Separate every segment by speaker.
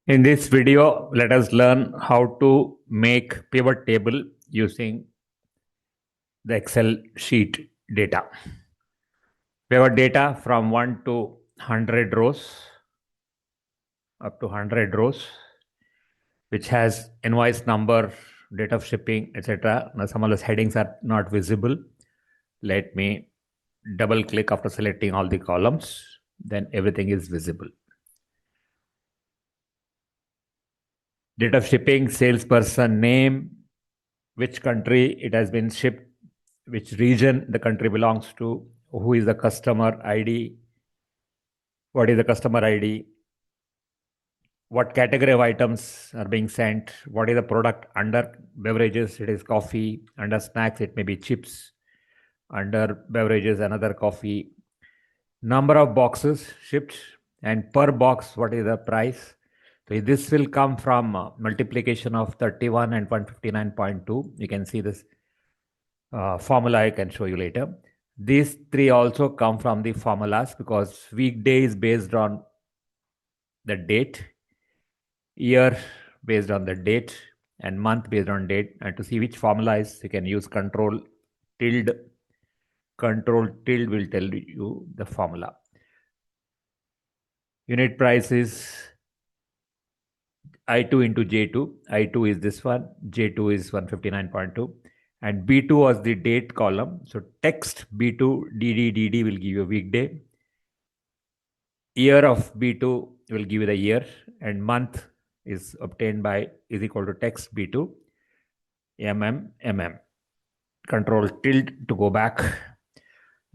Speaker 1: In this video, let us learn how to make pivot table using the Excel sheet data. Pivot data from 1 to 100 rows, up to 100 rows, which has invoice number, date of shipping, etc. Now, some of those headings are not visible. Let me double click after selecting all the columns. Then everything is visible. Date of shipping, salesperson name, which country it has been shipped, which region the country belongs to, who is the customer ID, what is the customer ID, what category of items are being sent, what is the product. Under beverages, it is coffee. Under snacks, it may be chips. Under beverages, another coffee. Number of boxes shipped, and per box, what is the price. So this will come from multiplication of 31 and 159.2. You can see this formula I can show you later. These three also come from the formulas because weekday is based on the date, year based on the date, and month based on date. And to see which formula is, you can use control tilde. Control tilde will tell you the formula. Unit price is I2 into J2. I2 is this one, J2 is 159.2. And B2 was the date column. So text B2 DD will give you a weekday. Year of B2 will give you the year, and month is obtained by is equal to text B2 MM. Control tilde to go back.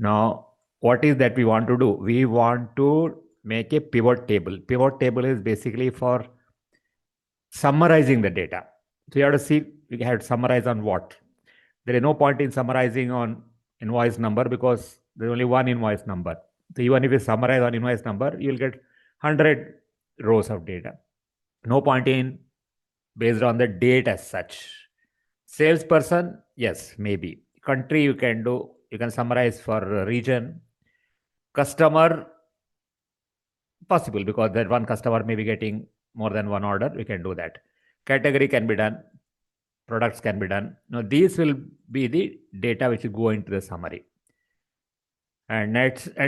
Speaker 1: Now, what is that we want to do? We want to make a pivot table. Pivot table is basically for summarizing the data. So you have to see, we have to summarize on what. There is no point in summarizing on invoice number because there's only one invoice number. So even if you summarize on invoice number, you'll get 100 rows of data. No point in based on the date as such. Salesperson, yes, maybe. Country you can do, you can summarize for region. Customer, possible because that one customer may be getting more than one order, we can do that. Category can be done. Products can be done. Now these will be the data which will go into the summary. And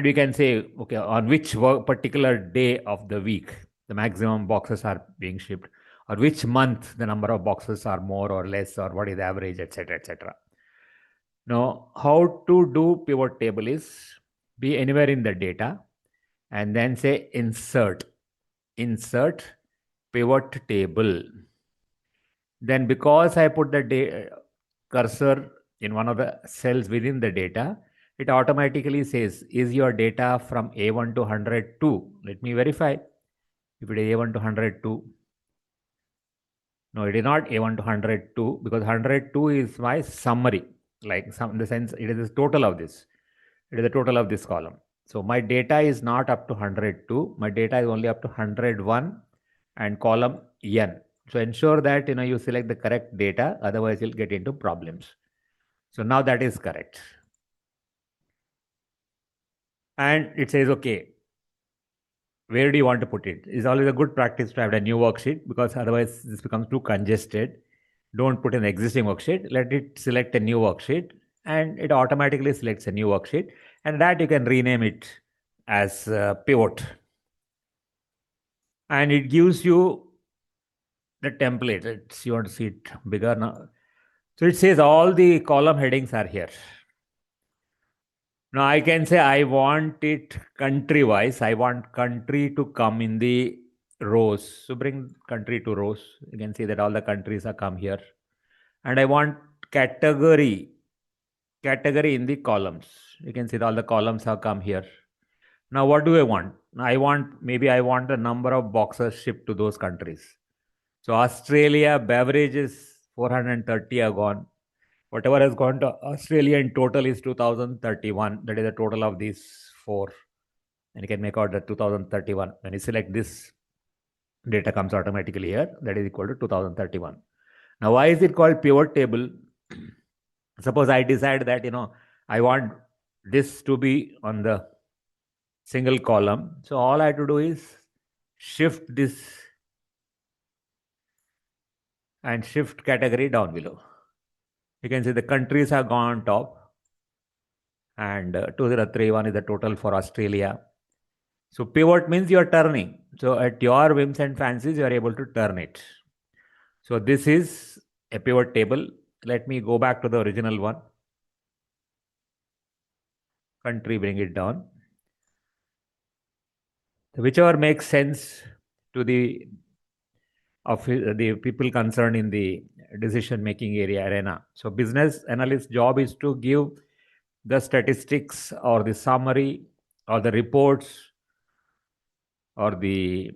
Speaker 1: we can say, okay, on which particular day of the week the maximum boxes are being shipped, or which month the number of boxes are more or less, or what is the average, etc., etc. Now, how to do pivot table is be anywhere in the data and then say insert pivot table. Then because I put the cursor in one of the cells within the data, it automatically says, is your data from A1 to 102? Let me verify. If it is A1 to 102. No, it is not A1 to 102 because 102 is my summary. Like in the sense, it is the total of this. It is the total of this column. So my data is not up to 102. My data is only up to 101 and column N. So ensure that you select the correct data, otherwise you'll get into problems. So now that is correct. And it says, okay, where do you want to put it? It's always a good practice to have a new worksheet because otherwise this becomes too congested. Don't put an existing worksheet. Let it select a new worksheet and it automatically selects a new worksheet, and that you can rename it as pivot. And it gives you the template. You want to see it bigger now. So it says all the column headings are here. Now I can say I want it country wise. I want country to come in the rows. So bring country to rows. You can see that all the countries are come here. And I want category in the columns. You can see that all the columns have come here. Now what do I want? I want the number of boxes shipped to those countries. So Australia beverages 430 are gone. Whatever has gone to Australia in total is 2031. That is the total of these four. And you can make out the 2031. When you select this, data comes automatically here. That is equal to 2031. Now, why is it called pivot table? Suppose I decide that, I want this to be on the single column. So all I have to do is shift this and shift category down below. You can see the countries have gone on top, and 2031 is the total for Australia. So pivot means you are turning. So at your whims and fancies, you are able to turn it. So this is a pivot table. Let me go back to the original one. Country, bring it down. So whichever makes sense to the people concerned in the decision making arena. So business analyst job is to give the statistics or the summary or the reports or the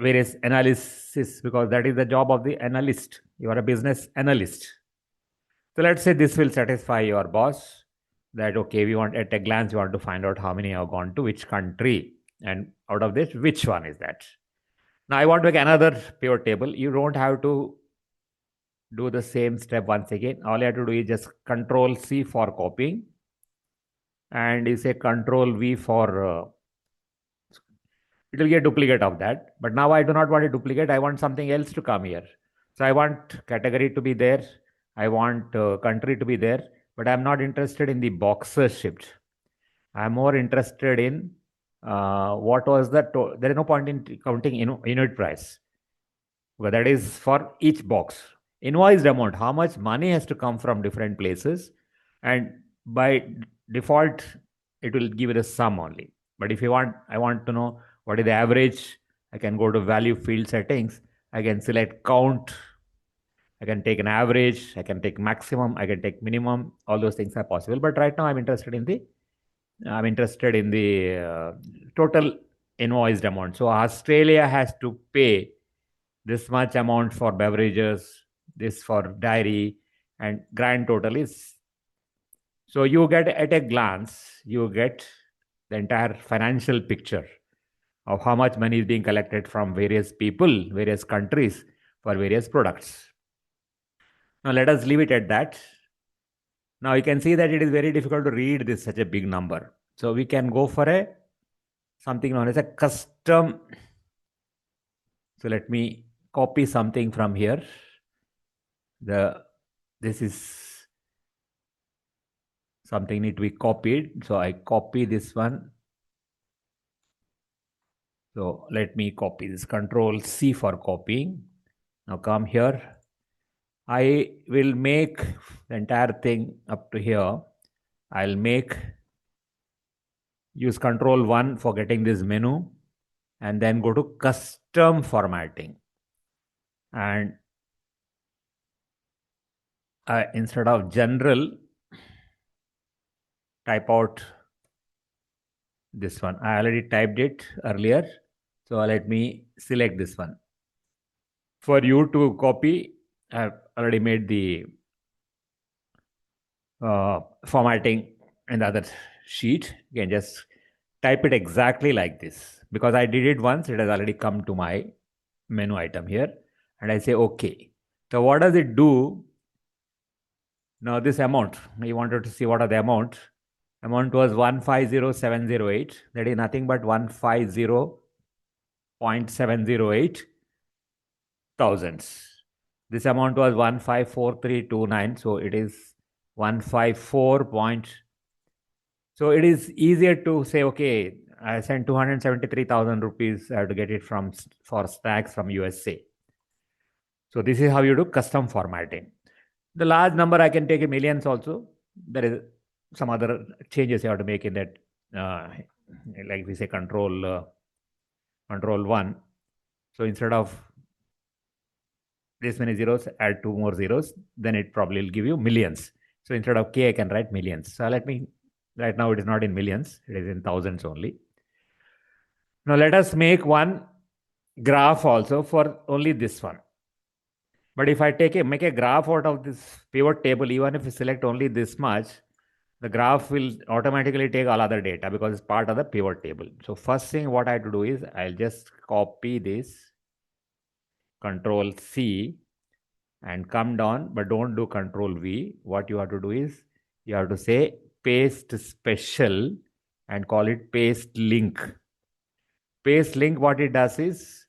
Speaker 1: various analysis, because that is the job of the analyst. You are a business analyst. So let's say this will satisfy your boss that, okay, we want at a glance, you want to find out how many have gone to which country, and out of this, which one is that. Now I want to make another pivot table. You don't have to do the same step once again. All you have to do is just Control C for copying, and you say Control V for it will get duplicate of that. But now I do not want a duplicate. I want something else to come here. So I want category to be there. I want country to be there. But I'm not interested in the boxer shift. I'm more interested in what was the there is no point in counting unit price, because that is for each box. Invoiced amount, how much money has to come from different places, and by default it will give it a sum only. But if you want, I want to know what is the average, I can go to value field settings, I can select count, I can take an average, I can take maximum, I can take minimum. All those things are possible. But right now I'm interested in the total invoiced amount. So Australia has to pay this much amount for beverages, this for dairy, and grand total is. So you get at a glance, you get the entire financial picture of how much money is being collected from various people, various countries for various products. Now let us leave it at that. Now you can see that it is very difficult to read this such a big number. So we can go for a something known as a custom. So let me copy something from here. This is something need to be copied. So I copy this one. So let me copy this. Control C for copying. Now come here. I will make the entire thing up to here. I'll use Control 1 for getting this menu, and then go to custom formatting. And instead of general, type out this one. I already typed it earlier. So let me select this one. For you to copy, I've already made the formatting in the other sheet. You can just type it exactly like this. Because I did it once, it has already come to my menu item here. And I say, okay. So what does it do? Now this amount, we wanted to see what are the amount. Amount was 150708. That is nothing but 150.708 thousands. This amount was 154329. So it is 154. So it is easier to say, okay, I sent 273,000 rupees. I have to get it for stacks from USA. So this is how you do custom formatting. The large number I can take in millions also. There is some other changes you have to make in that, like we say control 1. So instead of this many zeros, add 2 more zeros, then it probably will give you millions. So instead of K, I can write millions. So right now it is not in millions, it is in thousands only. Now let us make one graph also for only this one. But if I make a graph out of this pivot table, even if you select only this much, the graph will automatically take all other data because it's part of the pivot table. So first thing what I have to do is I'll just copy this, Control C, and come down, but don't do Control V. What you have to do is you have to say paste special and call it paste link. Paste link, what it does is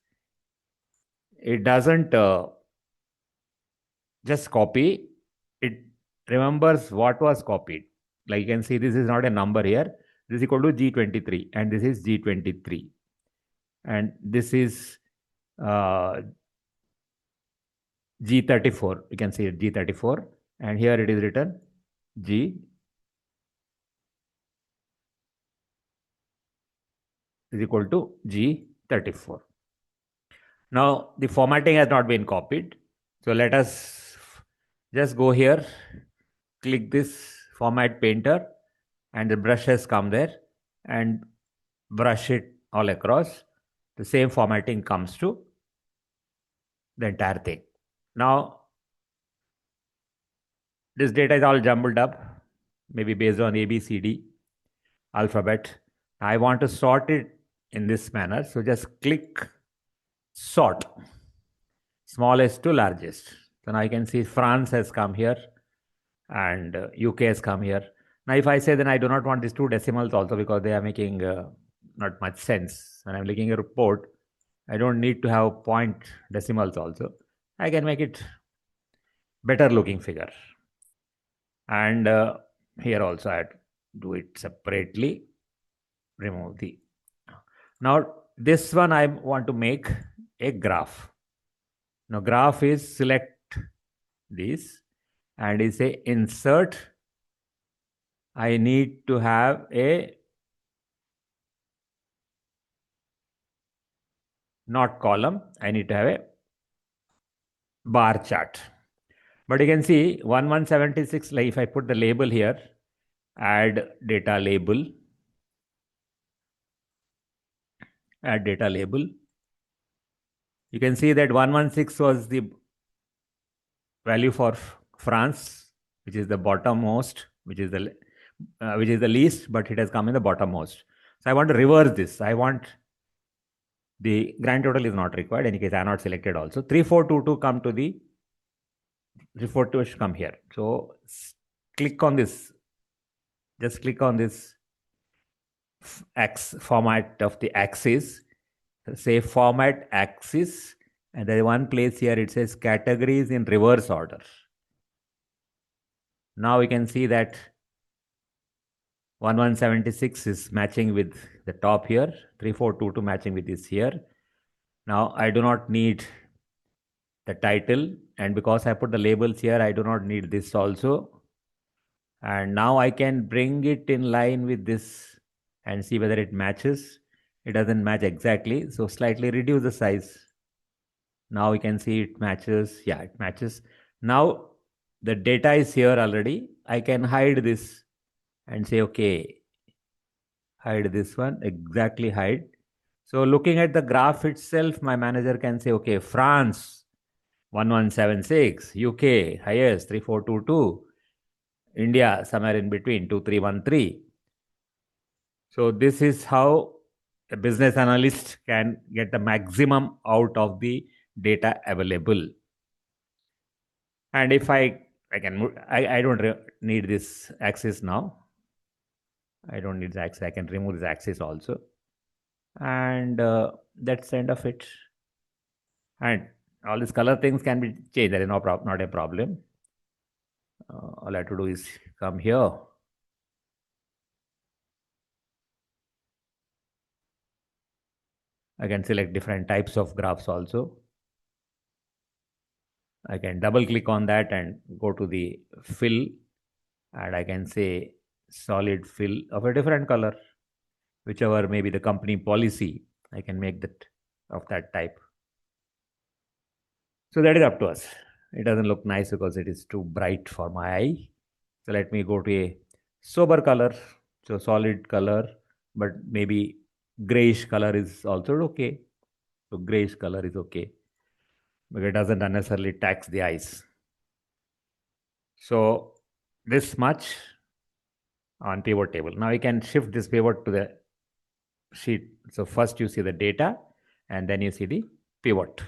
Speaker 1: it doesn't just copy, it remembers what was copied. Like you can see, this is not a number here. This is equal to G23, and this is G23. And this is G34. You can see it, G34. And here it is written G is equal to G34. Now, the formatting has not been copied. So let us just go here, click this format painter, and the brush has come there, and brush it all across. The same formatting comes to the entire thing. Now, this data is all jumbled up, maybe based on A, B, C, D alphabet. I want to sort it in this manner. So just click sort, smallest to largest. So now you can see France has come here and UK has come here. Now, if I say then I do not want these two decimals also because they are making not much sense. When I'm looking at a report, I don't need to have point decimals also. I can make it better looking figure. And here also I do it separately. Remove the. Now this one I want to make a graph. Now graph is select this and is a insert. I need to have a not column. I need to have a bar chart. But you can see 1176, like if I put the label here, add data label, you can see that 116 was the value for France, which is the bottommost, which is the least, but it has come in the bottommost. So I want to reverse this. I want the grand total is not required. In any case, I am not selected also. 3422 come to the 3422 should come here. So click on this. Just click on this X format of the axis. Say format axis, and there is one place here it says categories in reverse order. Now we can see that 1176 is matching with the top here, 3422 matching with this here. Now I do not need the title, and because I put the labels here, I do not need this also. And now I can bring it in line with this and see whether it matches. It doesn't match exactly, so slightly reduce the size. Now we can see it matches. Yeah, it matches. Now the data is here already. I can hide this and say, okay, hide this one, exactly hide. So looking at the graph itself, my manager can say, okay, France 1176, UK highest 3422, India somewhere in between 2313. So this is how a business analyst can get the maximum out of the data available. And if I don't need this axis now. I don't need the axis. I can remove this axis also. And that's the end of it. And all these color things can be changed. There is not a problem. All I have to do is come here. I can select different types of graphs also. I can double click on that and go to the fill, and I can say solid fill of a different color, whichever may be the company policy. I can make that of that type. So that is up to us. It doesn't look nice because it is too bright for my eye. So let me go to a sober color, so solid color, but maybe grayish color is also okay. So grayish color is okay, but it doesn't unnecessarily tax the eyes. So this much on pivot table. Now you can shift this pivot to the sheet. So first you see the data and then you see the pivot.